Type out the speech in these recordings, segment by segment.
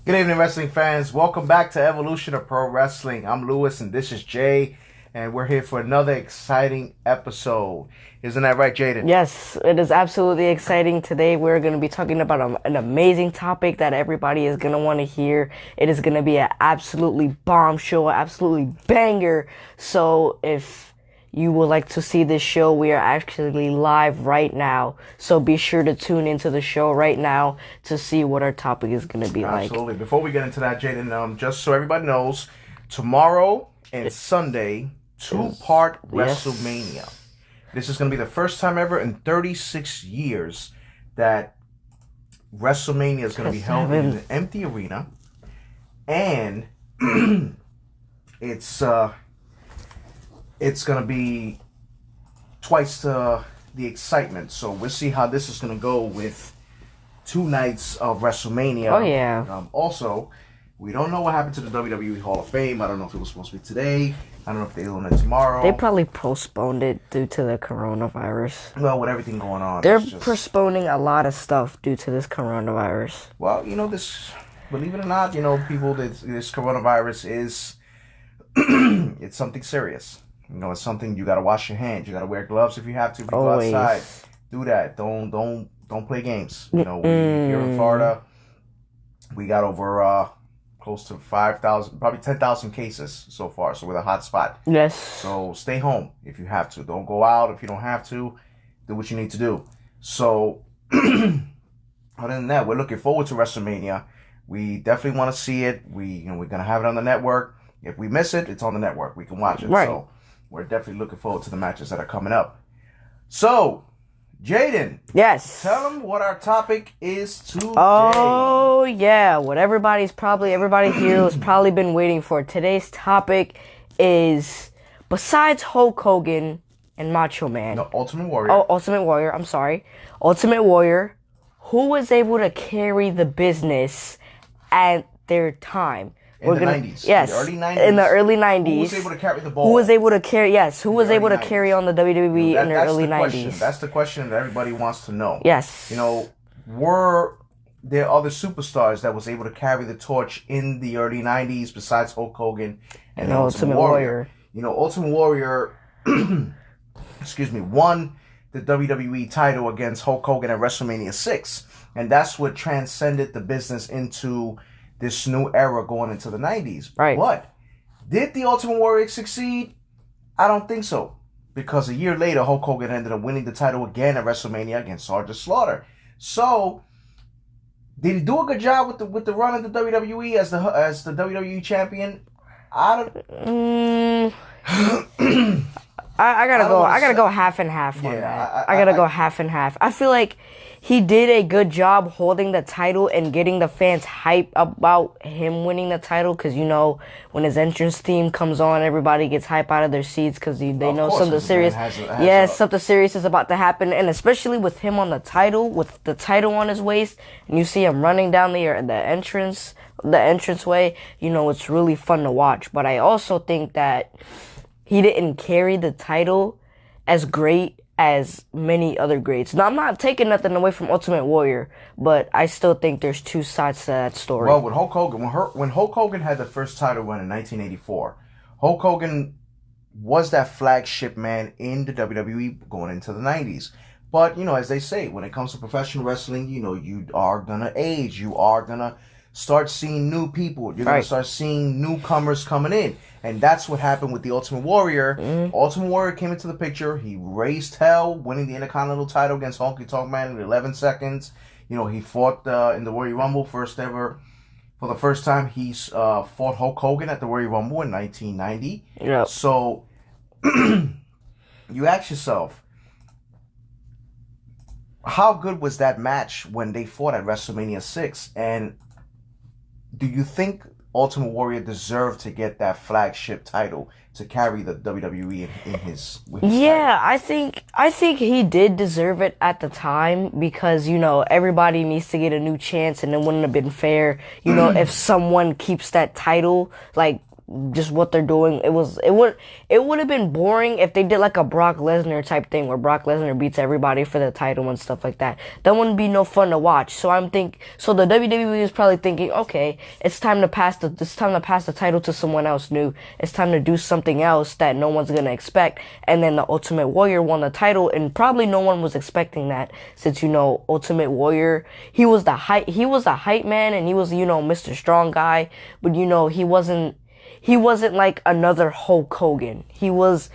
Good evening, wrestling fans. Welcome back to Evolution of Pro Wrestling. I'm Lewis, and this is Jay, and we're here for another exciting episode. Isn't that right, Jaden? Yes, it is absolutely exciting. Today we're going to be talking about an amazing topic that everybody is going to want to hear. It is going to be an absolutely bombshell, absolutely banger. So if you would like to see this show, we are actually live right now. So be sure to tune into the show right now to see what our topic is going to be like. Absolutely. Before we get into that, Jaden, just so everybody knows, tomorrow and Sunday, two-part WrestleMania. Yes. This is going to be the first time ever in 36 years that WrestleMania is going to be held in an empty arena. And it's going to be twice the excitement. So we'll see how this is going to go with 2 nights of WrestleMania. Oh, yeah. Also, we don't know what happened to the WWE Hall of Fame. I don't know if it was supposed to be today. I don't know if they're doing it tomorrow. They probably postponed it due to the coronavirus. Well, with everything going on. They're postponing a lot of stuff due to this coronavirus. Well, this, believe it or not, people, this coronavirus is, it's something serious. It's something you got to wash your hands. You got to wear gloves if you have to. If you go outside, do that. Don't play games. We here in Florida, we got over close to 5,000, probably 10,000 cases so far. So we're the hot spot. Yes. So stay home if you have to. Don't go out if you don't have to. Do what you need to do. So other than that, we're looking forward to WrestleMania. We definitely want to see it. We're gonna have it on the network. If we miss it, it's on the network. We can watch it. Right. So we're definitely looking forward to the matches that are coming up. So, Jaden. Yes. Tell them what our topic is today. Oh, yeah. What everybody here has probably been waiting for. Today's topic is, besides Hulk Hogan and Macho Man. No, Ultimate Warrior. Oh, Ultimate Warrior. I'm sorry. Ultimate Warrior. Who was able to carry the business at their time? In the 90s. Yes. In the early 90s. Who was able to carry the ball? Who was able to carry, who was able to carry on the WWE in the early 90s? That's the question that everybody wants to know. Yes. Were there other superstars that was able to carry the torch in the early 90s besides Hulk Hogan and Ultimate Warrior? Ultimate Warrior, won the WWE title against Hulk Hogan at WrestleMania 6. And that's what transcended the business into this new era going into the 90s. Right. But did the Ultimate Warrior succeed? I don't think so. Because a year later, Hulk Hogan ended up winning the title again at WrestleMania against Sergeant Slaughter. So, did he do a good job with the run of the WWE as the WWE champion? I gotta go half and half on that. I gotta go half and half. I feel like he did a good job holding the title and getting the fans hype about him winning the title. Because, when his entrance theme comes on, everybody gets hype out of their seats because they know something serious. Something serious is about to happen. And especially with him on the title, with the title on his waist, and you see him running down the entranceway, it's really fun to watch. But I also think that he didn't carry the title as great as many other greats. Now, I'm not taking nothing away from Ultimate Warrior, but I still think there's 2 sides to that story. Well, with Hulk Hogan, when Hulk Hogan had the first title run in 1984, Hulk Hogan was that flagship man in the WWE going into the 90s. But, as they say, when it comes to professional wrestling, you are going to age. You are going to start seeing new people. You're going to start seeing newcomers coming in. And that's what happened with the Ultimate Warrior. Ultimate Warrior came into the picture. He raised hell, winning the Intercontinental title against Honky Tonk Man in 11 seconds. He fought in the Royal Rumble first ever. For the first time, he's fought Hulk Hogan at the Royal Rumble in 1990. Yep. So, you ask yourself, how good was that match when they fought at WrestleMania 6? And do you think Ultimate Warrior deserved to get that flagship title to carry the WWE in his title? I think he did deserve it at the time because, everybody needs to get a new chance and it wouldn't have been fair, if someone keeps that title, like just what they're doing. It would have been boring if they did like a Brock Lesnar type thing where Brock Lesnar beats everybody for the title and stuff like that. That wouldn't be no fun to watch. So the WWE is probably thinking, okay, it's time to pass the title to someone else new. It's time to do something else that no one's gonna expect. And then the Ultimate Warrior won the title, and probably no one was expecting that, since Ultimate Warrior, he was the hype man, and he was Mr. Strong guy, but he wasn't like another Hulk Hogan. He was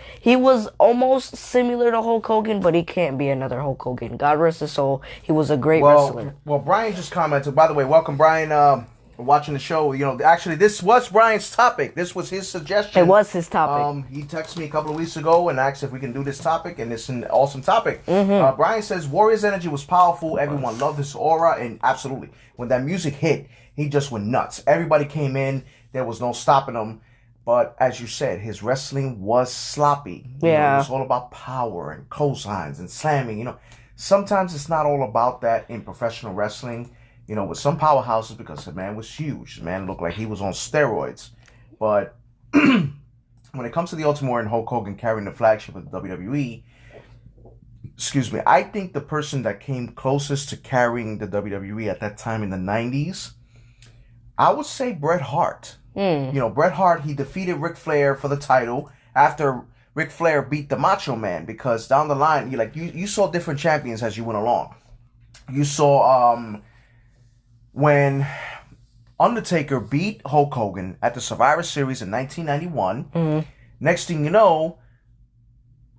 almost similar to Hulk Hogan, but he can't be another Hulk Hogan. God rest his soul. He was a great wrestler. Well, Brian just commented. By the way, welcome, Brian. Watching the show. Actually, this was Brian's topic. This was his suggestion. It was his topic. He texted me a couple of weeks ago and asked if we can do this topic, and it's an awesome topic. Mm-hmm. Brian says Warrior's energy was powerful. Everyone loved his aura, and absolutely, when that music hit, he just went nuts. Everybody came in. There was no stopping him. But as you said, his wrestling was sloppy. Yeah. It was all about power and clotheslines and slamming. Sometimes it's not all about that in professional wrestling. With some powerhouses, because the man was huge. The man looked like he was on steroids. But when it comes to the Ultimate Warrior and Hulk Hogan carrying the flagship of the WWE, I think the person that came closest to carrying the WWE at that time in the 90s, I would say Bret Hart. Bret Hart, he defeated Ric Flair for the title after Ric Flair beat the Macho Man, because down the line, you saw different champions as you went along. You saw when Undertaker beat Hulk Hogan at the Survivor Series in 1991. Mm-hmm. Next thing you know,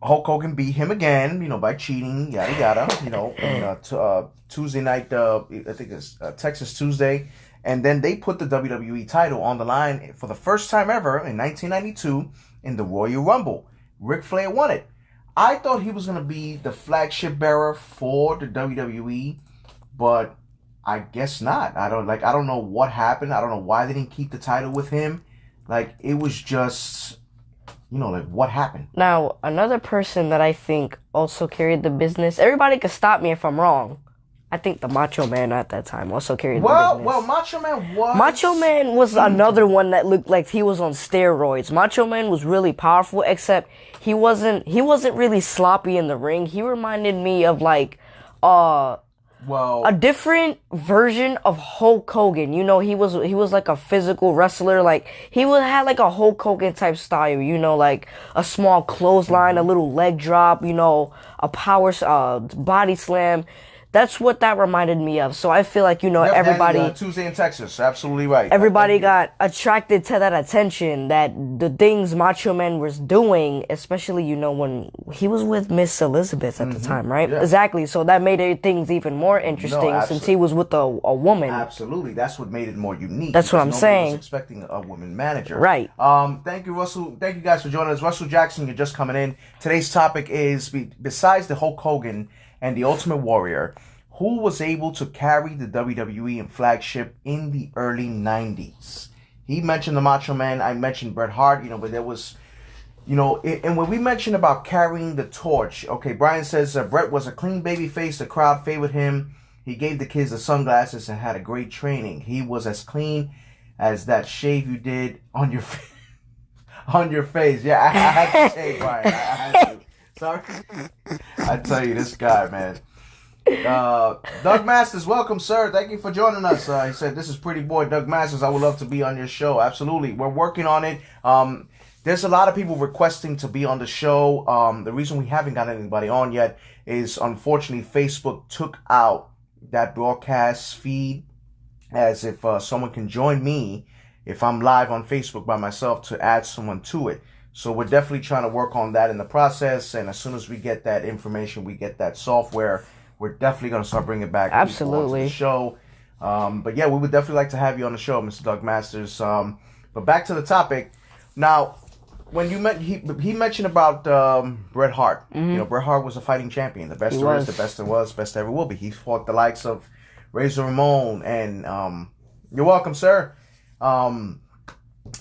Hulk Hogan beat him again, by cheating, yada yada. Tuesday night, I think it's Texas Tuesday. And then they put the WWE title on the line for the first time ever in 1992 in the Royal Rumble. Ric Flair won it. I thought he was going to be the flagship bearer for the WWE, but I guess not. I don't know what happened. I don't know why they didn't keep the title with him. It was just, what happened? Now, another person that I think also carried the business, everybody could stop me if I'm wrong. I think the Macho Man at that time also carried the business. Well, Macho Man was... Macho Man was another one that looked like he was on steroids. Macho Man was really powerful, except he wasn't really sloppy in the ring. He reminded me of a different version of Hulk Hogan. He was like a physical wrestler. He had like a Hulk Hogan type style. Like a small clothesline, a little leg drop. A power body slam. That's what that reminded me of. So I feel like, everybody... Tuesday in Texas. Absolutely right. Everybody got attracted to that attention, that the things Macho Man was doing, especially, when he was with Miss Elizabeth at the time, right? Yeah. Exactly. So that made things even more interesting since he was with a woman. Absolutely. That's what made it more unique. That's what I'm saying. Was expecting a woman manager. Right. Thank you, Russell. Thank you guys for joining us. Russell Jackson, you're just coming in. Today's topic is, besides the Hulk Hogan and the Ultimate Warrior, who was able to carry the WWE and flagship in the early 90s? He mentioned the Macho Man. I mentioned Bret Hart, but there was, and when we mentioned about carrying the torch, okay, Brian says Bret was a clean baby face. The crowd favored him. He gave the kids the sunglasses and had a great training. He was as clean as that shave you did on your on your face. Yeah, I had to say, Brian. I had to. Sorry. I tell you, this guy, man. Doug Masters, welcome, sir. Thank you for joining us. He said, "This is Pretty Boy Doug Masters. I would love to be on your show." Absolutely, we're working on it. There's a lot of people requesting to be on the show. The reason we haven't got anybody on yet is, unfortunately, Facebook took out that broadcast feed as if someone can join me if I'm live on Facebook by myself to add someone to it. So we're definitely trying to work on that in the process. And as soon as we get that information, we get that software, we're definitely going to start bringing back people onto the show. But yeah, we would definitely like to have you on the show, Mr. Doug Masters. But back to the topic. Now, when you he mentioned about Bret Hart. Mm-hmm. Bret Hart was a fighting champion. The best there is, the best there was, best there ever will be. He fought the likes of Razor Ramon and you're welcome, sir.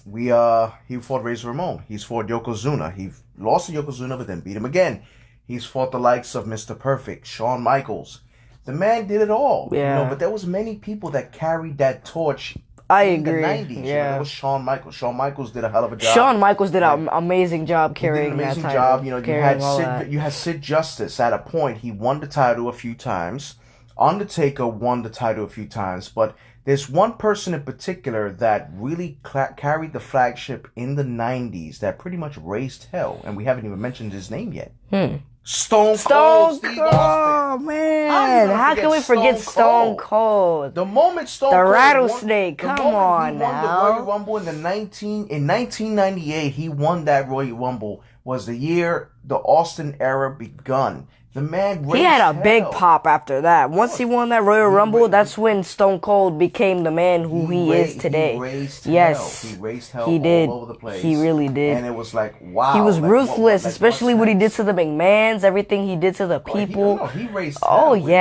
He fought Razor Ramon. He's fought Yokozuna. He lost to Yokozuna, but then beat him again. He's fought the likes of Mr. Perfect, Shawn Michaels. The man did it all. Yeah. But there was many people that carried that torch in the 90s. Yeah. It was Shawn Michaels. Shawn Michaels did a hell of a job. Shawn Michaels did an amazing job He carrying did an amazing that title. job. You had Sid Justice at a point. He won the title a few times. Undertaker won the title a few times, but there's one person in particular that really carried the flagship in the 90s that pretty much raised hell, and we haven't even mentioned his name yet. Stone Cold Steve Austin. Man, how can we forget Stone Cold? The moment Stone Cold rattlesnake, come on now. The Royal Rumble in 1998, he won that Royal Rumble. Was the year the Austin era begun. The man he had a big pop after that. Once he won that Royal Rumble, that's when Stone Cold became the man who he is today. He raised hell all over the place. He really did. And it was like, wow. He was ruthless, especially what he did to the McMahons, everything he did to the people. He raised hell. With the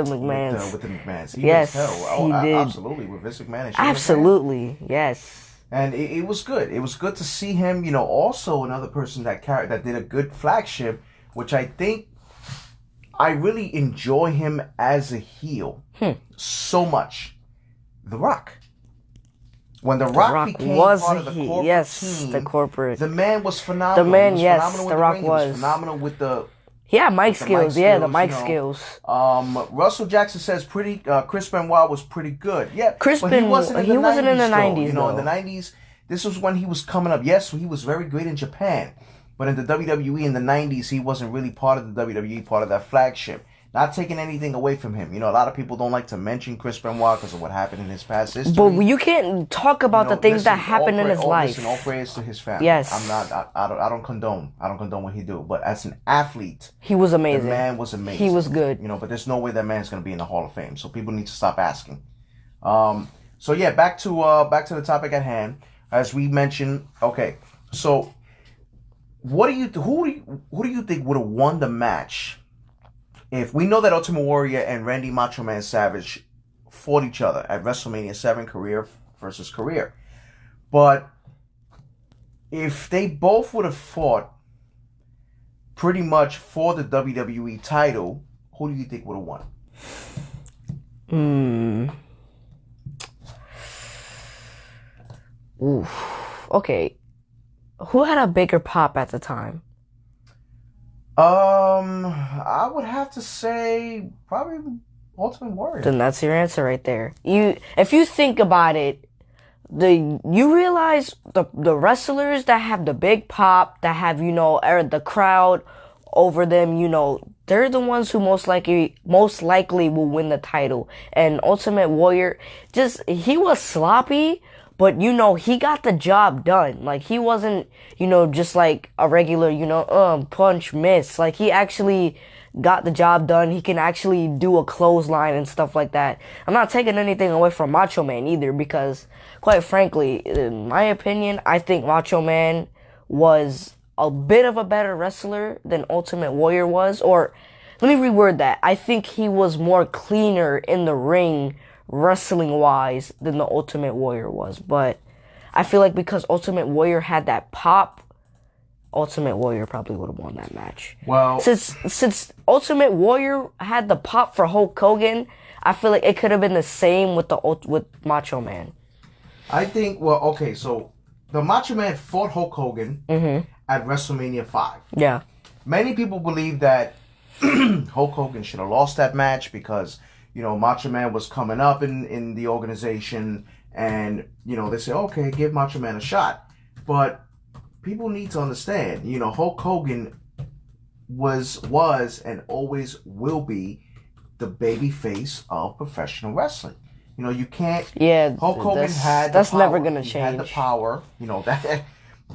McMahons. With the McMahons. He raised hell. He did. Absolutely. With Vince McMahon and absolutely. Yes. And it was good. It was good to see him. Also another person that did a good flagship, which I think I really enjoy him as a heel so much. The Rock. When The Rock became part of the corporate team, the corporate. The man was phenomenal. The man, The Rock was. He was phenomenal with the. Yeah, mic skills. The mic skills. Russell Jackson says Chris Benoit was pretty good. Yeah, Chris Benoit. He wasn't in the 90s. In the 90s, this was when he was coming up. Yes, he was very great in Japan, but in the WWE in the 90s, he wasn't really part of the WWE, part of that flagship. Not taking anything away from him. A lot of people don't like to mention Chris Benoit because of what happened in his past history. But you can't talk about the things that happened in his life. All praise to his family. Yes. I don't condone what he do. But as an athlete, he was amazing. The man was amazing. He was good. But there's no way that man's going to be in the Hall of Fame. So people need to stop asking. So yeah, back to the topic at hand. As we mentioned, okay. So who do you think would have won the match? If we know that Ultimate Warrior and Randy Macho Man Savage fought each other at WrestleMania 7, career versus career. But if they both would have fought pretty much for the WWE title, who do you think would have won? Oof. Okay. Who had a bigger pop at the time? I would have to say probably Ultimate Warrior. Then that's your answer right there. If you think about it, you realize the wrestlers that have the big pop, that have the crowd over them, they're the ones who most likely will win the title. And Ultimate Warrior, he was sloppy. But, he got the job done. Like, he wasn't, just like a regular, punch, miss. Like, he actually got the job done. He can actually do a clothesline and stuff like that. I'm not taking anything away from Macho Man either because, quite frankly, in my opinion, I think Macho Man was a bit of a better wrestler than Ultimate Warrior was. Or, let me reword that. I think he was more cleaner in the ring wrestling wise than the Ultimate Warrior was. But I feel like because Ultimate Warrior had that pop, Ultimate Warrior probably would have won that match. Well, since Ultimate Warrior had the pop for Hulk Hogan, I feel like it could have been the same with Macho Man. I think so the Macho Man fought Hulk Hogan at WrestleMania 5. Yeah. Many people believe that Hulk Hogan should have lost that match because Macho Man was coming up in the organization, and, they say, okay, give Macho Man a shot. But people need to understand, Hulk Hogan was and always will be the baby face of professional wrestling. You can't. Yeah, Hulk Hogan had the that's power. never gonna change. He had the power.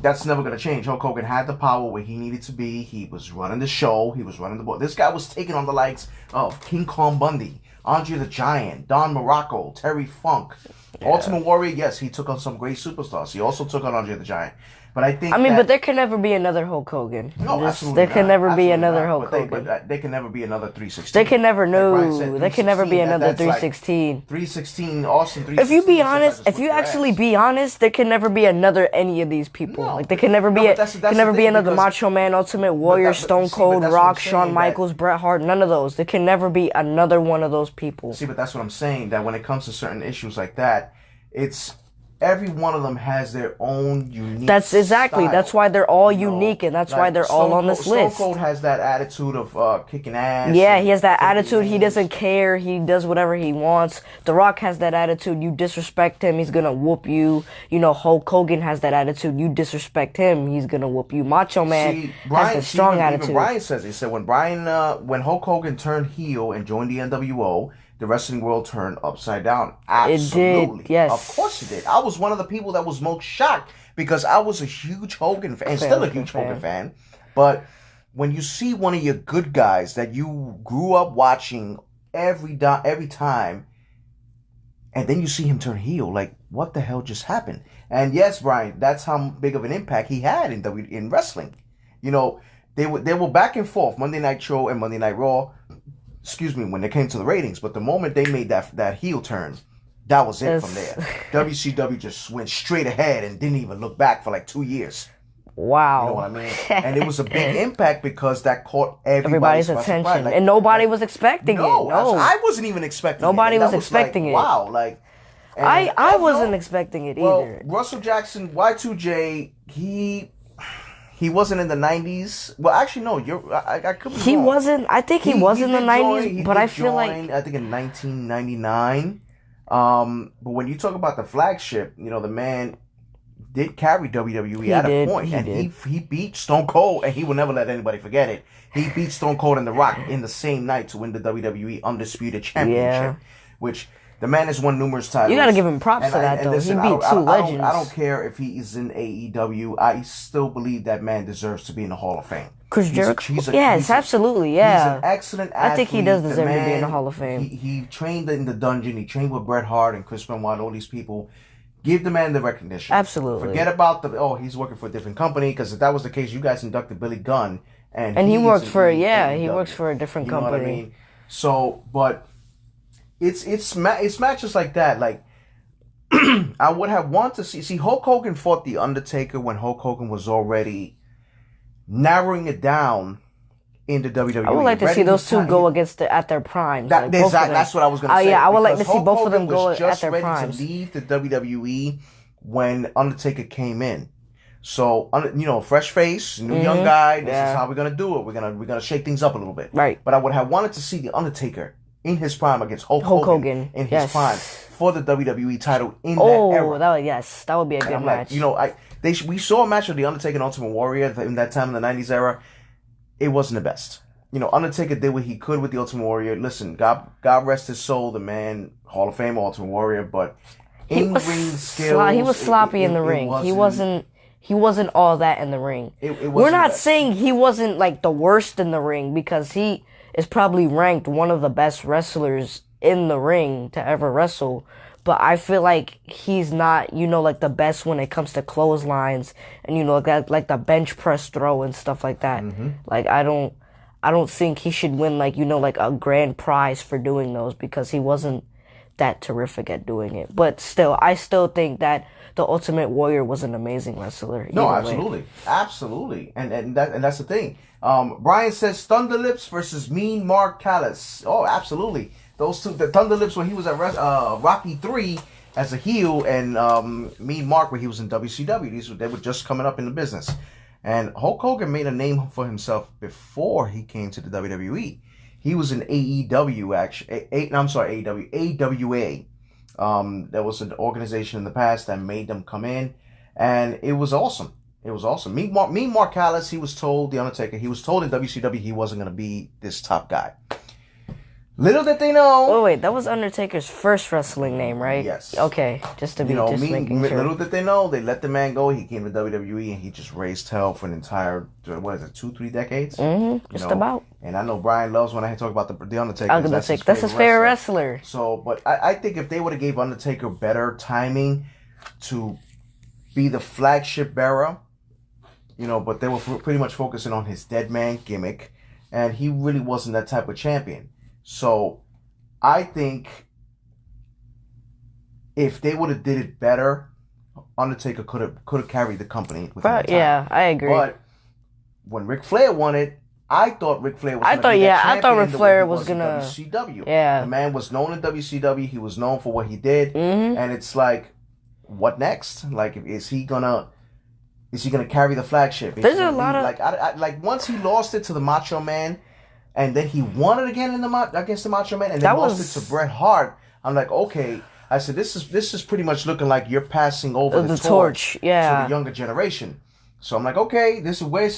That's never gonna change. Hulk Hogan had the power where he needed to be. He was running the show. He was running the board. This guy was taking on the likes of King Kong Bundy, Andre the Giant, Don Morocco, Terry Funk. Yeah. Ultimate Warrior, yes, he took on some great superstars. He also took on Andre the Giant. But I think but there can never be another Hulk Hogan. No, absolutely There not. can never be Absolutely another not. Hulk Hogan. But they can never be another 316. They can never There can never be 316, another that's 316. Like 316, Austin 316. If you be honest, if you actually be honest, there can never be another any of these people. No, like there can never be can never be another Macho Man, Ultimate Warrior, Stone Cold, Rock, Shawn Michaels, Bret Hart. None of those. There can never be another one of those people. See, but that's what I'm saying. That when it comes to certain issues like that, it's every one of them has their own unique. That's exactly. Style. That's why they're all unique, and that's why they're all on this list. Stone Cold has that attitude of kicking ass. Yeah, he has that attitude. He doesn't care. He does whatever he wants. The Rock has that attitude. You disrespect him, he's gonna whoop you. You know, Hulk Hogan has that attitude. You disrespect him, he's gonna whoop you. Macho Man has the strong attitude. Even Brian says, he said when when Hulk Hogan turned heel and joined the NWO, the wrestling world turned upside down. Absolutely. It did, yes. Of course it did. I was one of the people that was most shocked because I was a huge Hogan fan, and still a huge Hogan fan. But when you see one of your good guys that you grew up watching every time, and then you see him turn heel, like, what the hell just happened? And yes, Brian, that's how big of an impact he had in wrestling. You know, they were back and forth, Monday Night Show and Monday Night Raw. Excuse me, when it came to the ratings, but the moment they made that heel turn, that was it from there. WCW just went straight ahead and didn't even look back for like 2 years. Wow. You know what I mean? And it was a big impact because that caught everybody's attention. Like, and nobody was expecting it. No, I wasn't even expecting nobody it. Nobody was expecting it. Wow, like... I wasn't expecting it either. Russell Jackson, Y2J, he wasn't in the 90s. Well, actually, no. I could be wrong. He wasn't. I think he was in the 90s, but I feel like... I think in 1999. But when you talk about the flagship, you know, the man did carry WWE at a point. He beat Stone Cold, and he will never let anybody forget it. He beat Stone Cold and The Rock in the same night to win the WWE Undisputed Championship, which... The man has won numerous titles. You gotta give him props for that, though. Listen, he beat two legends. I don't care if he is in AEW. I still believe that man deserves to be in the Hall of Fame. Chris Jericho? Yes, absolutely, yeah. He's an excellent athlete. I think he does deserve to be in the Hall of Fame. He trained in the dungeon. He trained with Bret Hart and Chris Benoit and all these people. Give the man the recognition. Absolutely. Forget about he's working for a different company, because if that was the case, you guys inducted Billy Gunn. And he worked for, he works for a different company. You know what I mean? So, but... It's matches like that. Like, I would have wanted to see Hulk Hogan fought The Undertaker when Hulk Hogan was already narrowing it down into WWE. I would like to see those two go at their prime. That's what I was going to say. Yeah, I would like to see both of them go at their primes. Hulk Hogan was just ready to leave the WWE when Undertaker came in. So, you know, fresh face, new young guy. This is how we're gonna do it. We're gonna shake things up a little bit. Right. But I would have wanted to see The Undertaker in his prime against Hulk Hogan in his prime for the WWE title in that era. That would be a good match. Like, you know, we saw a match of The Undertaker and Ultimate Warrior in that time in the 90s era. It wasn't the best. You know, Undertaker did what he could with the Ultimate Warrior. Listen, God rest his soul, the man, Hall of Fame Ultimate Warrior, but in ring skills, he was sloppy in the ring. He wasn't all that in the ring. We're not saying he wasn't like the worst in the ring, because he is probably ranked one of the best wrestlers in the ring to ever wrestle. But I feel like he's not, you know, like the best when it comes to clotheslines and, you know, like the bench press throw and stuff like that. Like, I don't think he should win, like, you know, like a grand prize for doing those, because he wasn't that terrific at doing it. But still, I still think that the Ultimate Warrior was an amazing wrestler. No, absolutely. And that's the thing. Brian says Thunder Lips versus Mean Mark Callis. Oh, absolutely. Those two, the Thunder Lips when he was at Rocky 3 as a heel, and Mean Mark when he was in WCW. They were just coming up in the business. And Hulk Hogan made a name for himself before he came to the WWE. He was in AEW, actually. AWA. There was an organization in the past that made them come in, and it was awesome. It was awesome. Mean Mark Callis, he was told, The Undertaker, he was told in WCW he wasn't going to be this top guy. Little did they know. Oh, wait, that was Undertaker's first wrestling name, right? Yes. Okay, making sure. Little did they know, they let the man go. He came to WWE, and he just raised hell for an entire, 2-3 decades? Just about. And I know Brian loves when I talk about the Undertaker. That's his favorite wrestler. So, but I think if they would have gave Undertaker better timing to be the flagship bearer, but they were pretty much focusing on his dead man gimmick, and he really wasn't that type of champion. So I think if they would have did it better, Undertaker could have carried the company within the time. Yeah, I agree. But when Ric Flair won it, I thought Ric Flair was going to be that champion. I thought Ric Flair was going to WCW. Yeah. The man was known in WCW. He was known for what he did. Mm-hmm. And it's like, what next? Like, is he gonna carry the flagship? There's a lot of like once he lost it to the Macho Man, and then he won it again against the Macho Man, and then lost it to Bret Hart. I'm like, okay. I said, this is pretty much looking like you're passing over the torch to the younger generation. So I'm like, okay, where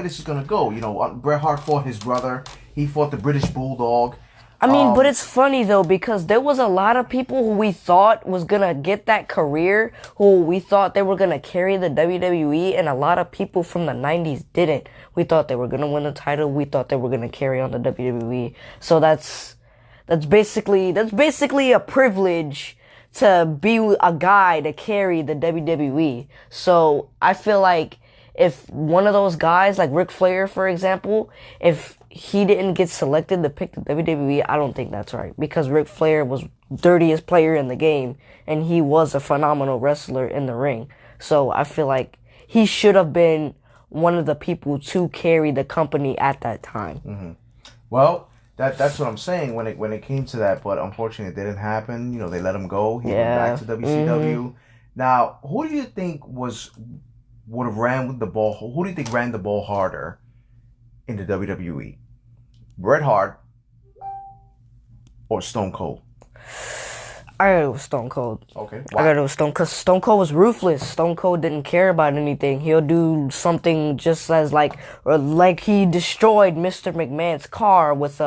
this is gonna go. Bret Hart fought his brother. He fought the British Bulldog. I mean, but it's funny though, because there was a lot of people who we thought was gonna get that career, who we thought they were gonna carry the WWE, and a lot of people from the 90s didn't. We thought they were gonna win the title. We thought they were gonna carry on the WWE. So that's basically a privilege to be a guy to carry the WWE. So I feel like if one of those guys, like Ric Flair, for example, if he didn't get selected to pick the WWE, I don't think that's right. Because Ric Flair was dirtiest player in the game, and he was a phenomenal wrestler in the ring. So I feel like he should have been one of the people to carry the company at that time. Mm-hmm. Well, that's what I'm saying when it came to that, but unfortunately it didn't happen. They let him go. He went back to WCW. Mm-hmm. Now, who do you think would have ran with the ball? Who do you think ran the ball harder in the WWE? Bret Hart or Stone Cold? I gotta go with Stone Cold. Okay. Why? I gotta go with Stone, because Stone Cold was ruthless. Stone Cold didn't care about anything. He'll do something just as like he destroyed Mr. McMahon's car with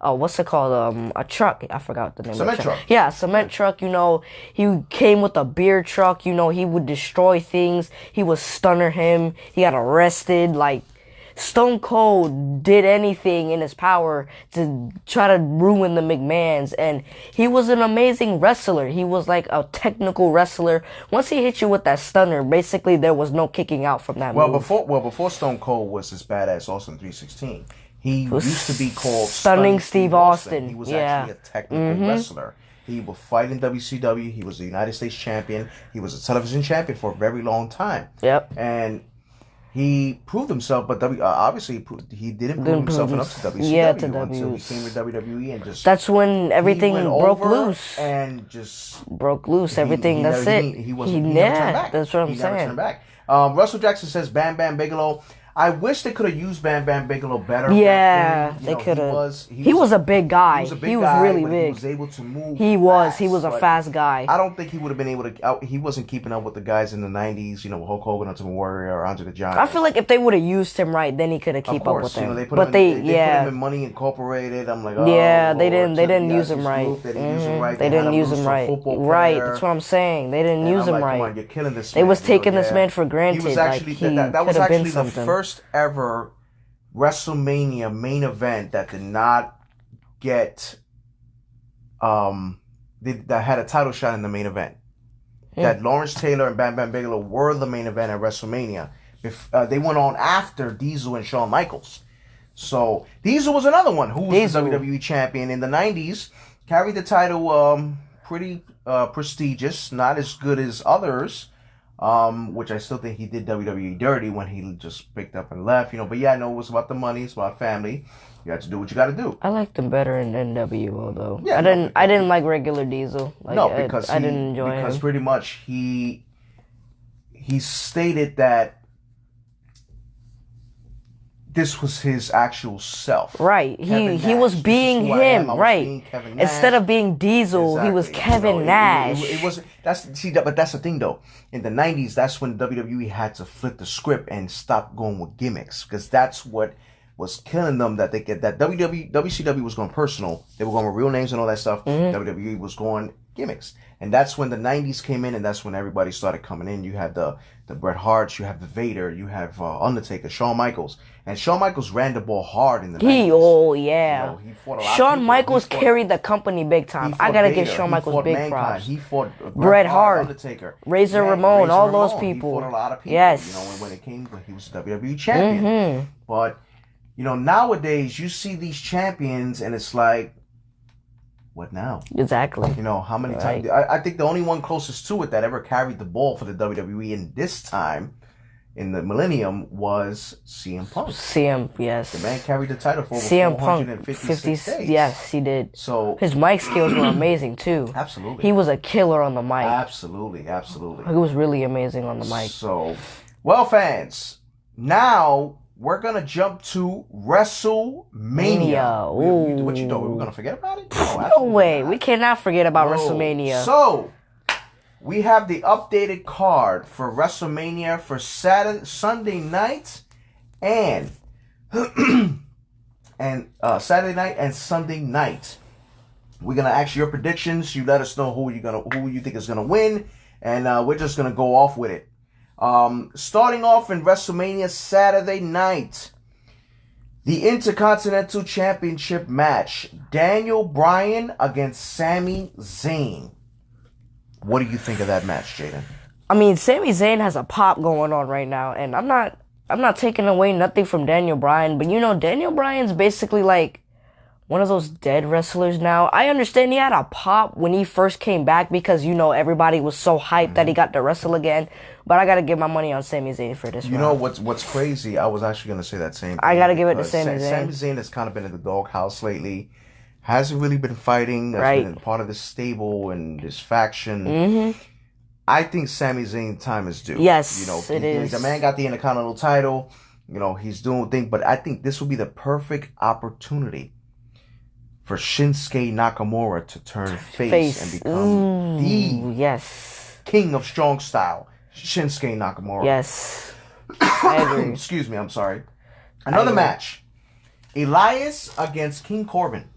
what's it called? A truck. I forgot the name. Cement truck. Yeah, cement truck. He came with a beer truck. He would destroy things. He would stunner him. He got arrested. Like, Stone Cold did anything in his power to try to ruin the McMahons, and he was an amazing wrestler. He was like a technical wrestler. Once he hit you with that stunner, basically there was no kicking out from that move. Before Stone Cold was this badass Austin 316, he used to be called Stunning Steve Austin. He was actually a technical wrestler. He would fight in WCW. He was the United States champion. He was a television champion for a very long time. Yep. And he proved himself, but obviously he didn't prove himself enough to WCW until he came to WWE and just. That's when everything broke loose. And just broke loose. Everything. That's it. He never turned back. That's what I'm saying. Never turned back. Russell Jackson says Bam Bam Bigelow. I wish they could have used Bam Bam Bigelow better. Yeah, they could have. He was a big guy. He was really big. He was able to move. He was a fast guy. I don't think he would have been able to. He wasn't keeping up with the guys in the '90s. Hulk Hogan, Ultimate Warrior, or Andre the Giant. I feel like if they would have used him right, then he could have keep up with them. They put him in Money Incorporated. I'm like, oh, yeah, Lord, they didn't use him right. They didn't use him right. They didn't use him right. Right, that's what I'm saying. They didn't use him right. Come on, you're killing this man. They was taking this man for granted. He was actually that was actually the first ever WrestleMania main event that did not get that had a title shot in the main event. That Lawrence Taylor and Bam Bam Bigelow were the main event at WrestleMania. They went on after Diesel and Shawn Michaels. So Diesel was another one who was the WWE champion in the 90s, carried the title pretty prestigious, not as good as others. Which I still think he did WWE dirty when he just picked up and left, But yeah, I know it was about the money, it's about family. You have to do what you got to do. I liked him better in NWO though. Yeah, I didn't like regular Diesel. Because I didn't enjoy him. Because pretty much he stated that this was his actual self. Right. He was being him. Right. Instead of being Diesel, he was Kevin Nash. It wasn't. But that's the thing though. In the 90s, that's when WWE had to flip the script and stop going with gimmicks, because that's what was killing them. That WCW was going personal. They were going with real names and all that stuff. WWE was going gimmicks. And that's when the 90s came in, and that's when everybody started coming in. You had the Bret Harts, you have the Vader, you have Undertaker, Shawn Michaels. And Shawn Michaels ran the ball hard in the 90s. Oh, yeah. You know, he fought a lot Shawn of people. Michaels carried the company big time. I gotta give Shawn Michaels big props. He fought Bret Hart, Undertaker, Razor Ramon, all those people. He fought a lot of people. Yes. You know, when it came, he was the WWE champion. But, you know, nowadays, you see these champions, and it's like, what now? Exactly. You know, how many times? I think the only one closest to it that ever carried the ball for the WWE in this time, in the millennium, was CM Punk. Yes. The man carried the title for over CM 456 days. Yes, he did. So his mic skills were amazing, too. Absolutely. He was a killer on the mic. Absolutely. He was really amazing on the mic. So, well, fans, now we're going to jump to WrestleMania. What you thought? We were going to forget about it? No way. We cannot forget about WrestleMania. So, we have the updated card for WrestleMania for Sunday night and Saturday night and Sunday night. We're going to ask your predictions. You let us know who you think is going to win, and we're just going to go off with it. Starting off in WrestleMania Saturday night, the Intercontinental Championship match, Daniel Bryan against Sami Zayn. What do you think of that match, Jaden? I mean, Sami Zayn has a pop going on right now, and I'm not taking away nothing from Daniel Bryan, but you know, Daniel Bryan's basically like one of those dead wrestlers now. I understand he had a pop when he first came back because, you know, everybody was so hyped that he got to wrestle again. But I got to give my money on Sami Zayn for this one. You know what's crazy? I was actually going to say that same thing. I got to give it to Sami Zayn. Sami Zayn has kind of been in the doghouse lately. Hasn't really been fighting. Has been part of this stable and this faction. I think Sami Zayn time is due. Yes, you know, it is. The man got the Intercontinental title. You know, he's doing things. But I think this will be the perfect opportunity for Shinsuke Nakamura to turn face and become the king of strong style, Shinsuke Nakamura. Yes. I agree. Excuse me, I'm sorry. Another match. Elias against King Corbin.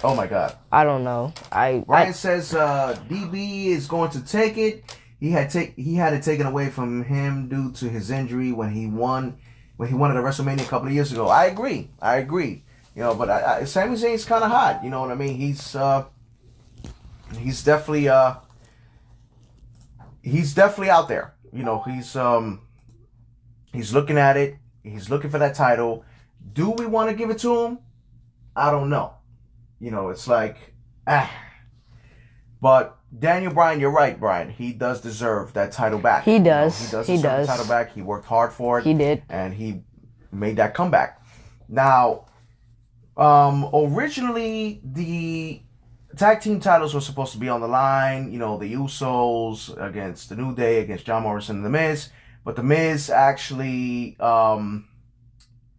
Oh my God. I don't know. Ryan says DB is going to take it. He had it taken away from him due to his injury when he won at a WrestleMania a couple of years ago. I agree. You know, but Sami Zayn's kind of hot. You know what I mean? He's definitely out there. You know, he's looking at it. He's looking for that title. Do we want to give it to him? I don't know. You know, it's like, But Daniel Bryan, you're right, Brian. He does deserve that title back. He does. You know, he does deserve the title back. He worked hard for it. He did. And he made that comeback. Now, originally, the tag team titles were supposed to be on the line. You know, the Usos against the New Day, against John Morrison and The Miz. But The Miz actually...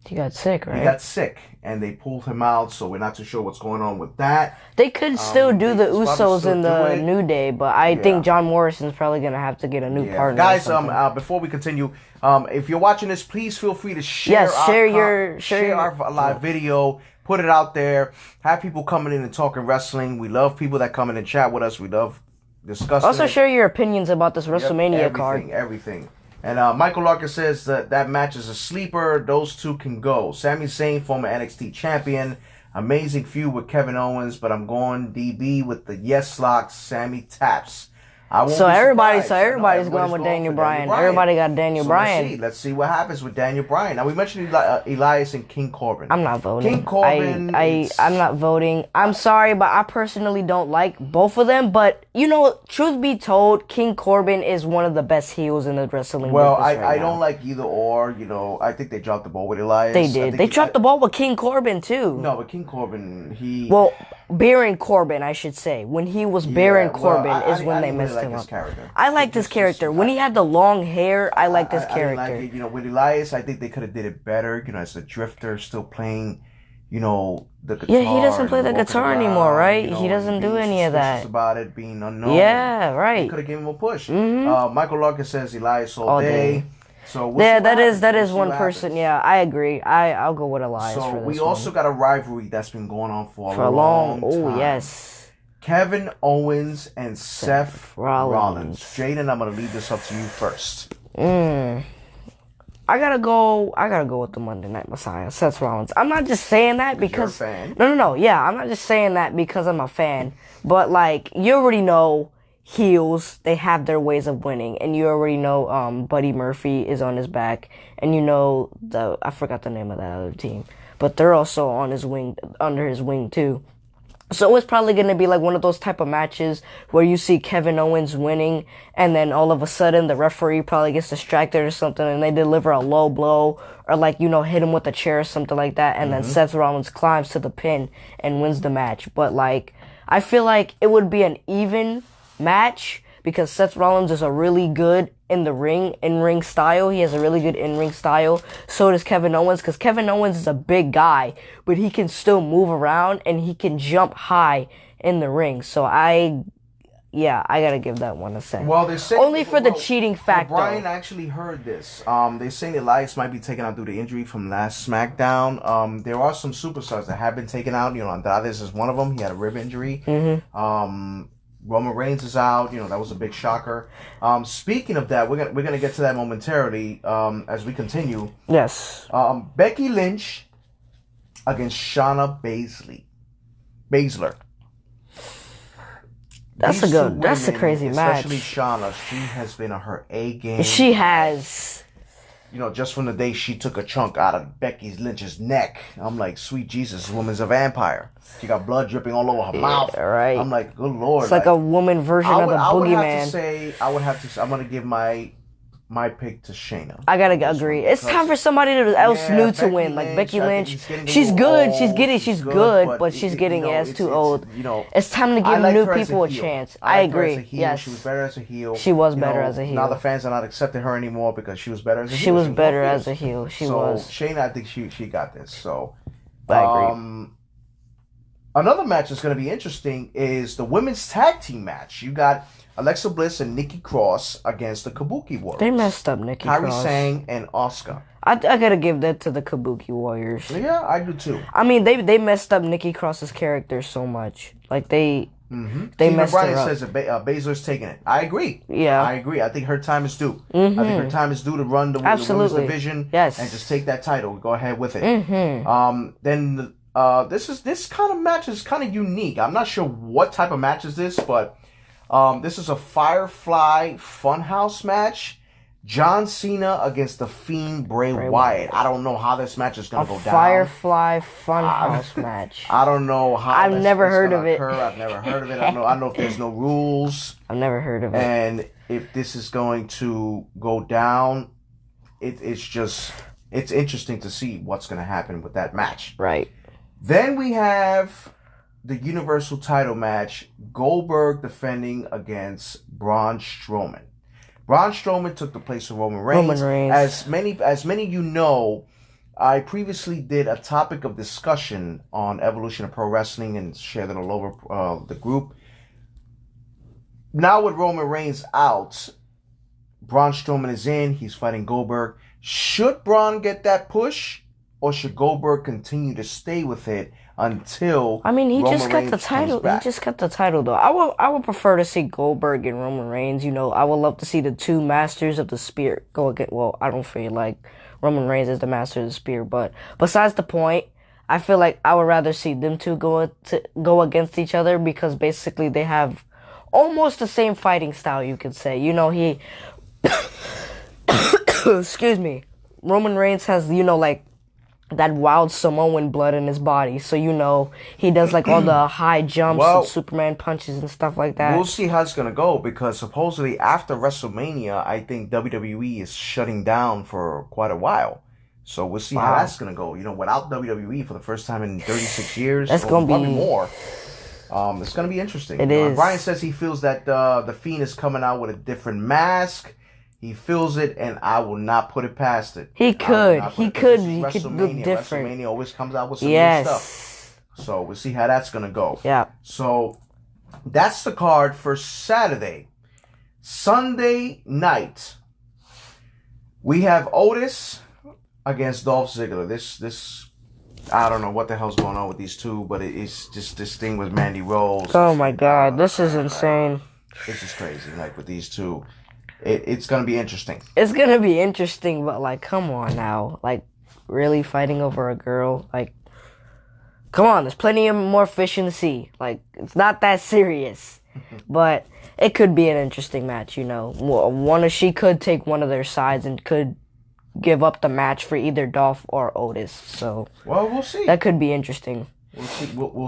he got sick, right? He got sick, and they pulled him out, so we're not too sure what's going on with that. They could still do the Usos in the New Day, but I think John Morrison's probably going to have to get a new partner. Guys, before we continue, if you're watching this, please feel free to share our live video, put it out there, have people coming in and talking wrestling. We love people that come in and chat with us. We love discussing. Also, share your opinions about this WrestleMania card. Everything. And Michael Larkin says that match is a sleeper. Those two can go. Sami Zayn, former NXT champion. Amazing feud with Kevin Owens, but I'm going DB with the yes lock. Sammy taps. So everybody's going with Daniel Bryan. Everybody got Daniel Bryan. Let's see what happens with Daniel Bryan. Now we mentioned Elias and King Corbin. I'm not voting. King Corbin. I'm not voting. I'm sorry, but I personally don't like both of them. But you know, truth be told, King Corbin is one of the best heels in the wrestling business right now. I don't like either or. You know, I think they dropped the ball with Elias. They did. They dropped the ball with King Corbin too. No, but King Corbin, Baron Corbin, I should say. When he was Baron Corbin is when they messed him up. I liked his character. When he had the long hair, I liked his character. I like it. You know, with Elias, I think they could have did it better. You know, as a drifter, still playing, you know, the guitar. Yeah, he doesn't play the guitar anymore, right? You know, he doesn't do any of that. About it being unknown. Yeah, right. Could have given him a push. Michael Larkin says Elias all day. So that is one person. Yeah, I agree. I'll go with Elias. So for this we also got a rivalry that's been going on for a long time. Oh yes. Kevin Owens and Seth Rollins. Rollins. Jaden, I'm gonna leave this up to you first. I gotta go with the Monday Night Messiah, Seth Rollins. I'm not just saying that because you're a fan. No. Yeah, I'm not just saying that because I'm a fan. But like, you already know heels, they have their ways of winning, and you already know Buddy Murphy is on his back, and you know I forgot the name of that other team, but they're also on his wing, under his wing too. So it's probably going to be like one of those type of matches where you see Kevin Owens winning, and then all of a sudden the referee probably gets distracted or something, and they deliver a low blow, or like, you know, hit him with a chair or something like that, and then Seth Rollins climbs to the pin and wins the match. But like, I feel like it would be an even match because Seth Rollins is a really good in-ring style. He has a really good in-ring style. So does Kevin Owens, because Kevin Owens is a big guy, but he can still move around and he can jump high in the ring. So I gotta give that one a second. Well, they say only for the cheating factor. Brian actually heard this. They're saying Elias might be taken out due to injury from last SmackDown. There are some superstars that have been taken out. You know, Andrade is one of them. He had a rib injury. Roman Reigns is out. You know, that was a big shocker. Speaking of that, we're gonna get to that momentarily as we continue. Yes. Becky Lynch against Shayna Baszler. That's a crazy match. Especially Shayna. She has been on her A game. She has. You know, just from the day she took a chunk out of Becky Lynch's neck. I'm like, sweet Jesus, this woman's a vampire. She got blood dripping all over her mouth. Right. I'm like, good Lord. It's like a woman version of the boogeyman. I'm going to give my pick to Shayna. I gotta agree. It's time for somebody else new to win. Like Becky Lynch, she's good. She's good, but she's getting too old. You know, it's time to give new people a chance. I agree. Yes, she was better as a heel. She was better as a heel. Now the fans are not accepting her anymore because she was better as a heel. She was better as a heel. She was. Shayna, I think she got this. So I agree. Another match that's going to be interesting is the women's tag team match. You got Alexa Bliss and Nikki Cross against the Kabuki Warriors. They messed up Nikki Kairi Cross. Sane and Asuka. I gotta give that to the Kabuki Warriors. Yeah, I do too. I mean, they messed up Nikki Cross's character so much. Like they messed Brian her up. says that Baszler's taking it. I agree. Yeah, I agree. I think her time is due. I think her time is due to run the women's division. Yes, and just take that title. Go ahead with it. Then this kind of match is kind of unique. I'm not sure what type of match is this, but this is a Firefly Funhouse match. John Cena against the Fiend Bray Wyatt. I don't know how this match is going to go down. Firefly Funhouse match. I don't know how I've never heard of it. I've never heard of it. I don't know if there's no rules. I've never heard of it. And if this is going to go down, it's interesting to see what's going to happen with that match. Right. Then we have the Universal title match, Goldberg defending against Braun Strowman. Braun Strowman took the place of Roman Reigns. As many you know, I previously did a topic of discussion on Evolution of Pro Wrestling and shared it all over the group. Now with Roman Reigns out, Braun Strowman is in. He's fighting Goldberg. Should Braun get that push, or should Goldberg continue to stay with it until he Roman just got Reigns the title. comes back? He just got the title though. I would prefer to see Goldberg and Roman Reigns. You know, I would love to see the two masters of the spear go again. Well, I don't feel like Roman Reigns is the master of the spear, but besides the point, I feel like I would rather see them two go against each other because basically they have almost the same fighting style, you could say. You know, he excuse me. Roman Reigns has, you know, like that wild Samoan blood in his body. So, you know, he does like all the high jumps and Superman punches and stuff like that. We'll see how it's going to go because supposedly after WrestleMania, I think WWE is shutting down for quite a while. So we'll see how that's going to go. You know, without WWE for the first time in 36 years, that's going to be more. It's going to be interesting. It is. Brian says he feels that the Fiend is coming out with a different mask. He feels it, and I will not put it past it. He could look different. WrestleMania always comes out with some new stuff. So we'll see how that's going to go. Yeah. So that's the card for Saturday. Sunday night, we have Otis against Dolph Ziggler. This I don't know what the hell's going on with these two, but it's just this thing with Mandy Rose. Oh my God, this is insane. It's just crazy. Like with these two, it's gonna be interesting. It's gonna be interesting, but like, come on now, like, really fighting over a girl? Like, come on, there's plenty of more fish in the sea. Like, it's not that serious, but it could be an interesting match. You know, she could take one of their sides and could give up the match for either Dolph or Otis. So, well, we'll see. That could be interesting. We'll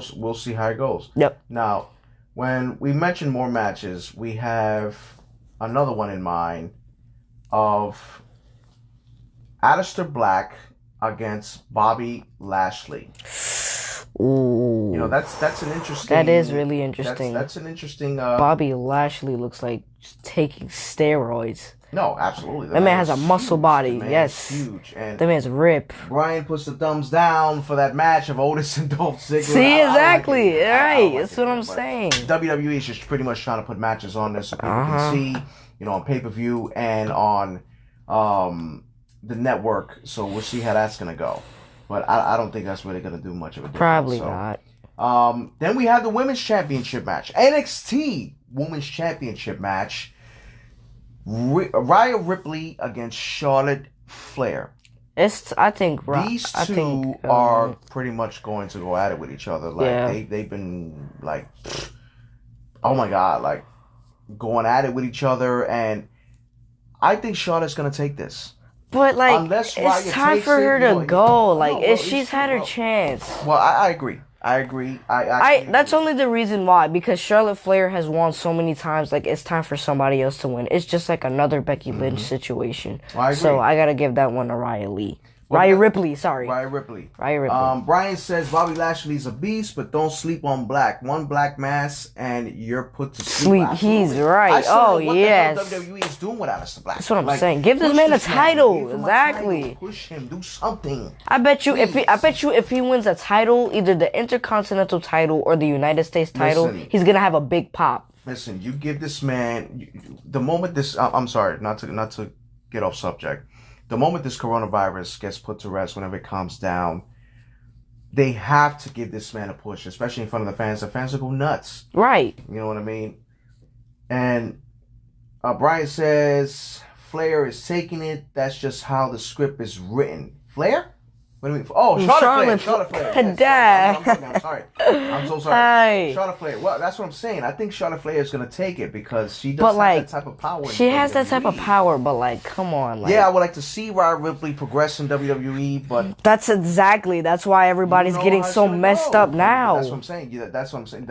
see. We'll see how it goes. Yep. Now, when we mention more matches, we have another one in mind of Aleister Black against Bobby Lashley. Ooh. You know, that's an interesting. That is really interesting. That's an interesting. Bobby Lashley looks like just taking steroids. No, absolutely. That man has a muscle body. Yes. Huge. And that man's ripped. Brian puts the thumbs down for that match of Otis and Dolph Ziggler. See, exactly. Right. That's what I'm saying. WWE is just pretty much trying to put matches on there so people can see, you know, on pay-per-view and on the network. So we'll see how that's going to go. But I don't think that's really going to do much of a difference. Probably not. Then we have the Women's Championship match. NXT Women's Championship match. Rhea Ripley against Charlotte Flair. I think these two are pretty much going to go at it with each other. Like they've been like, oh my God, like going at it with each other, and I think Charlotte's gonna take this. But like, it's time for her to go. Like, she's had her chance. Well, I agree. That's only the reason why, because Charlotte Flair has won so many times. Like, it's time for somebody else to win. It's just like another Becky Lynch situation. I agree. So I gotta give that one to Rhea Ripley. Rhea Ripley. Brian says Bobby Lashley's a beast, but don't sleep on Black. One black mass and you're put to sleep. He's right. What the hell WWE is doing with Aleister Black? That's what I'm saying. Give this man a title. Exactly. Push him. Do something. I bet you if he wins a title, either the Intercontinental title or the United States title, he's gonna have a big pop. Listen, you give this man the moment this. I'm sorry, not to get off subject. The moment this coronavirus gets put to rest, whenever it calms down, they have to give this man a push, especially in front of the fans. The fans will go nuts. Right. You know what I mean? And Brian says, Flair is taking it. That's just how the script is written. Flair? What do you mean? Oh, Charlotte Flair. Yes, I'm sorry. I'm so sorry. Charlotte Flair. Well, that's what I'm saying. I think Charlotte Flair is going to take it because she does have that type of power. She has that type of power, but like, come on. Like, yeah, I would like to see Rhea Ripley progress in WWE, but that's why everybody's getting so messed up now. That's what I'm saying. Yeah, that's what I'm saying.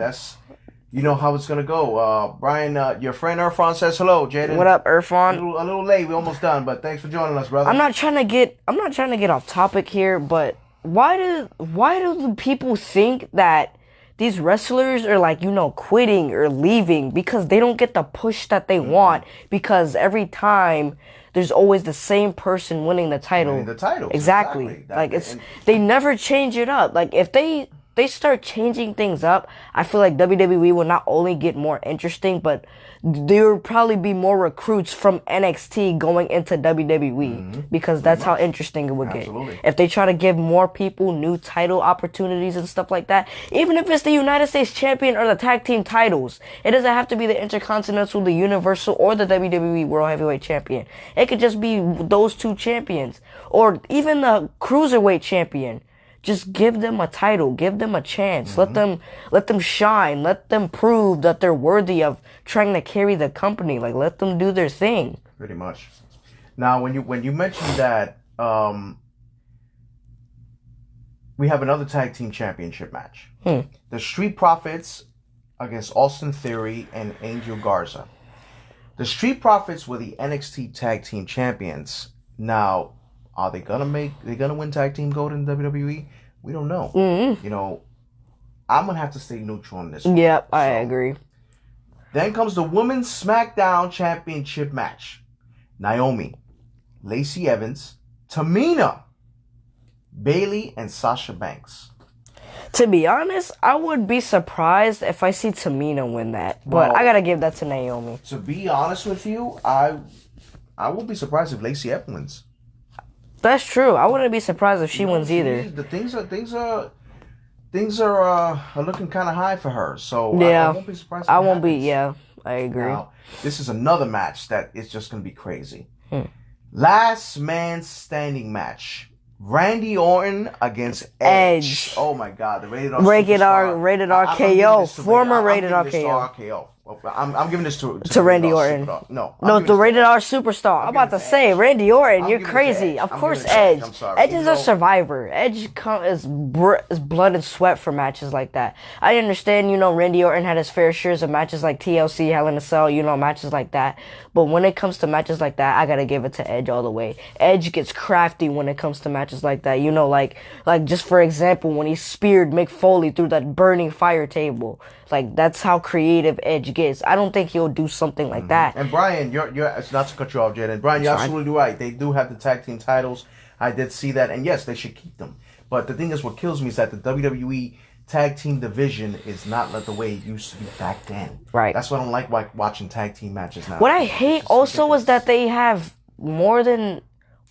You know how it's gonna go. Brian, your friend Irfan says hello, Jaden. What up, Irfan? A little late. We almost done, but thanks for joining us, brother. I'm not trying to get off topic here, but why do the people think that these wrestlers are like, you know, quitting or leaving because they don't get the push that they want? Because every time there's always the same person winning the title. Exactly. Like they never change it up. Like if they start changing things up, I feel like WWE will not only get more interesting, but there will probably be more recruits from NXT going into WWE because that's how interesting it would get. If they try to give more people new title opportunities and stuff like that, even if it's the United States Champion or the tag team titles, it doesn't have to be the Intercontinental, the Universal, or the WWE World Heavyweight Champion. It could just be those two champions, or even the Cruiserweight Champion. Just give them a title, give them a chance, let them shine, let them prove that they're worthy of trying to carry the company. Like, let them do their thing. Pretty much. Now, when you mentioned that, we have another tag team championship match. The Street Profits against Austin Theory and Angel Garza. The Street Profits were the NXT tag team champions. Now, are they gonna win tag team gold in WWE? We don't know. You know, I'm gonna have to stay neutral on this one. Yep, I agree. Then comes the Women's SmackDown Championship match. Naomi, Lacey Evans, Tamina, Bayley, and Sasha Banks. To be honest, I would be surprised if I see Tamina win that. But I gotta give that to Naomi. To be honest with you, I will be surprised if Lacey Evans wins. That's true. I wouldn't be surprised if she wins either. The things are looking kind of high for her. So Yeah, I won't be surprised. I won't be. Yeah, I agree. Now, this is another match that is just going to be crazy. Last man standing match. Randy Orton against Edge. Oh my God, the rated R KO, former rated R KO. I'm giving this to Randy Orton. No, the rated R superstar. I'm about to say Randy Orton. You're crazy. Of course, Edge. I'm sorry. Edge is a survivor. Edge is blood and sweat for matches like that. I understand. Randy Orton had his fair shares of matches like TLC, Hell in a Cell. Matches like that. But when it comes to matches like that, I gotta give it to Edge all the way. Edge gets crafty when it comes to matches like that. Like just for example, when he speared Mick Foley through that burning fire table. Like, that's how creative Edge gets. I don't think he'll do something like that. And Brian, you're it's not to cut you off, Jaden. Brian, you're absolutely right. They do have the tag team titles. I did see that, and yes, they should keep them. But the thing is, what kills me is that the WWE tag team division is not like the way it used to be back then. Right. That's why I don't like watching tag team matches now. What I hate also is that they have more than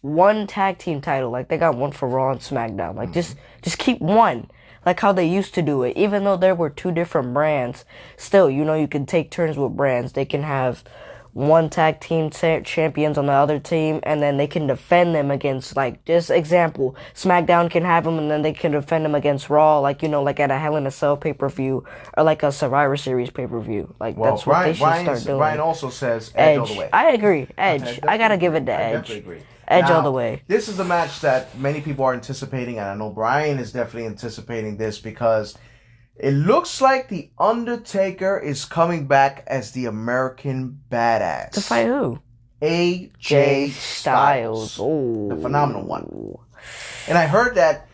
one tag team title. Like, they got one for Raw and SmackDown. Like, just keep one. Like how they used to do it. Even though there were two different brands, still, you can take turns with brands. They can have one tag team champions on the other team, and then they can defend them against, like, just example, SmackDown can have them, and then they can defend them against Raw, like, like at a Hell in a Cell pay-per-view, or like a Survivor Series pay-per-view. Like, that's what they should start doing. Brian also says Edge all the way. I agree. Edge. I gotta give it to Edge. I definitely agree. Edge all the way. This is the match that many people are anticipating, and I know Brian is definitely anticipating this because it looks like The Undertaker is coming back as the American Badass. To fight who? AJ Styles. Oh. The phenomenal one. And I heard that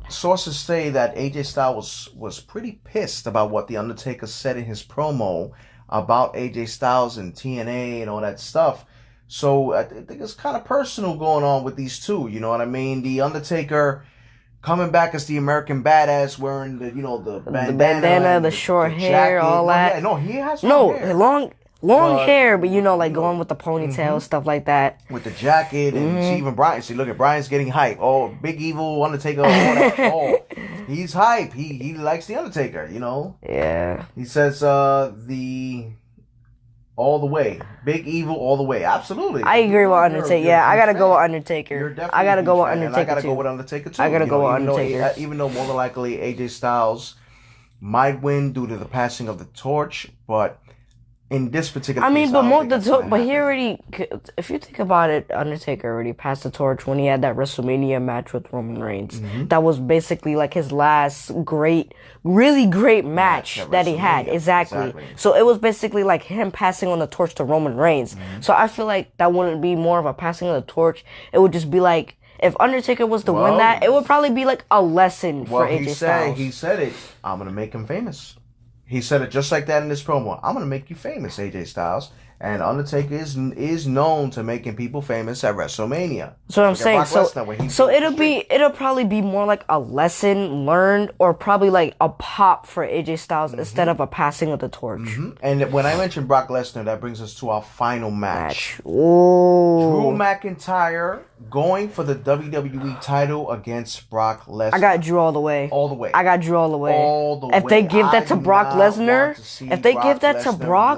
sources say that AJ Styles was pretty pissed about what The Undertaker said in his promo about AJ Styles and TNA and all that stuff. So I think it's kind of personal going on with these two. You know what I mean? The Undertaker coming back as the American Badass, wearing the bandana, the short hair, all that. Yeah, no, he has hair. long hair, but like going with the ponytail, stuff like that. With the jacket, and see even Brian. See, look at Brian's getting hype. Oh, Big Evil, Undertaker, all that. Oh, he's hype. He likes the Undertaker. Yeah. He says all the way. Big Evil all the way. Absolutely. I agree with Undertaker. I gotta go with Undertaker. I gotta go with Undertaker. I gotta go with Undertaker too. I gotta go with Undertaker. Even though more than likely AJ Styles might win due to the passing of the torch, but in this particular case, but he already, if you think about it, Undertaker already passed the torch when he had that WrestleMania match with Roman Reigns. That was basically like his last really great match that he had. Exactly. So it was basically like him passing on the torch to Roman Reigns. So I feel like that wouldn't be more of a passing of the torch. It would just be like, if Undertaker was to win that, it would probably be like a lesson for AJ Styles. He said it. I'm going to make him famous. He said it just like that in this promo. I'm going to make you famous, AJ Styles. And Undertaker is known to making people famous at WrestleMania. So I'm saying, it'll probably be more like a lesson learned, or probably like a pop for AJ Styles instead of a passing of the torch. And when I mentioned Brock Lesnar, that brings us to our final match. Ooh. Drew McIntyre going for the WWE title against Brock Lesnar. I got Drew all the way. All the way. I got Drew all the way. All the way. If they give that to Brock Lesnar,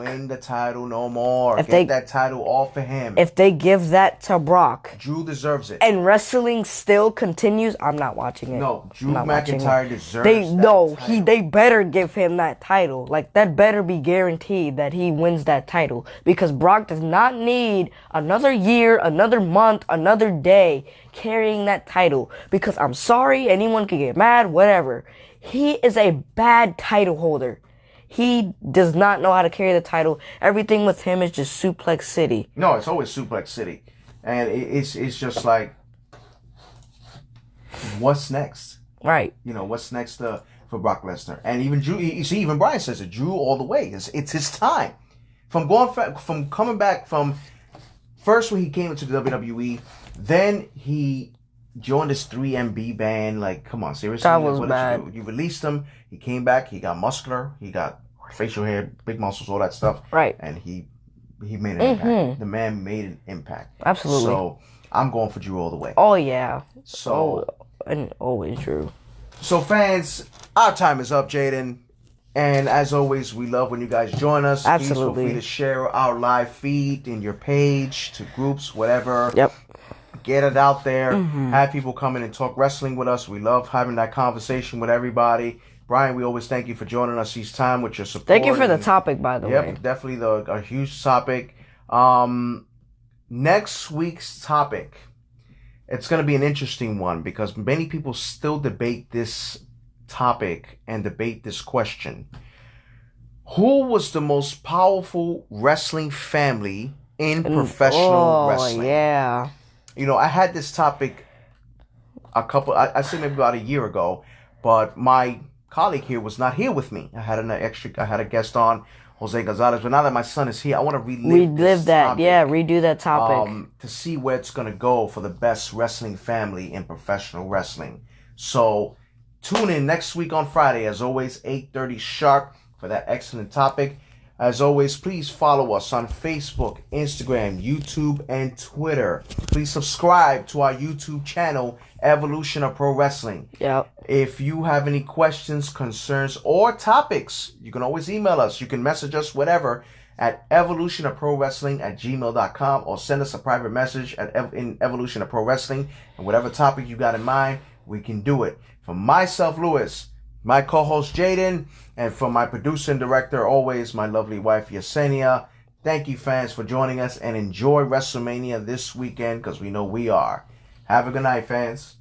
win the title no more. Get that title off of him. If they give that to Brock, Drew deserves it. And wrestling still continues, I'm not watching it. No, Drew McIntyre deserves it. They better give him that title. Like, that better be guaranteed that he wins that title. Because Brock does not need another year, another month, another day carrying that title. Because I'm sorry, anyone can get mad, whatever. He is a bad title holder. He does not know how to carry the title. Everything with him is just Suplex City. No, it's always Suplex City. And it's just like, what's next? Right. What's next for Brock Lesnar? And even Drew, you see, even Brian says it, Drew all the way. It's his time. From coming back from first when he came into the WWE, then he joined this 3MB band. Like, come on, seriously? That was bad. You released him. He came back. He got muscular. He got facial hair, big muscles, all that stuff. Right. And he made an impact. The man made an impact. Absolutely. So I'm going for Drew all the way. Oh, yeah. So, and always Drew. So, fans, our time is up, Jaden. And as always, we love when you guys join us. Absolutely. Please feel free to share our live feed in your page, to groups, whatever. Yep. Get it out there. Have people come in and talk wrestling with us. We love having that conversation with everybody. Brian, we always thank you for joining us each time with your support. Thank you for the topic, by the way. Yep, definitely a huge topic. Next week's topic, it's going to be an interesting one because many people still debate this topic and debate this question. Who was the most powerful wrestling family in professional wrestling? Yeah. You know, I had this topic I say maybe about a year ago, but my colleague here was not here with me. I had a guest on, Jose Gonzalez, but now that my son is here, I want to relive that topic, redo that topic to see where it's going to go for the best wrestling family in professional wrestling. So tune in next week on Friday, as always, 8:30 sharp for that excellent topic. As always, please follow us on Facebook, Instagram, YouTube, and Twitter. Please subscribe to our YouTube channel, Evolution of Pro Wrestling. Yep. If you have any questions, concerns, or topics, you can always email us. You can message us, whatever, at evolutionofprowrestling@gmail.com, or send us a private message in Evolution of Pro Wrestling. And whatever topic you got in mind, we can do it. For myself, Lewis, my co-host Jaden, and for my producer and director, always my lovely wife Yesenia, thank you, fans, for joining us, and enjoy WrestleMania this weekend, because we know we are. Have a good night, fans.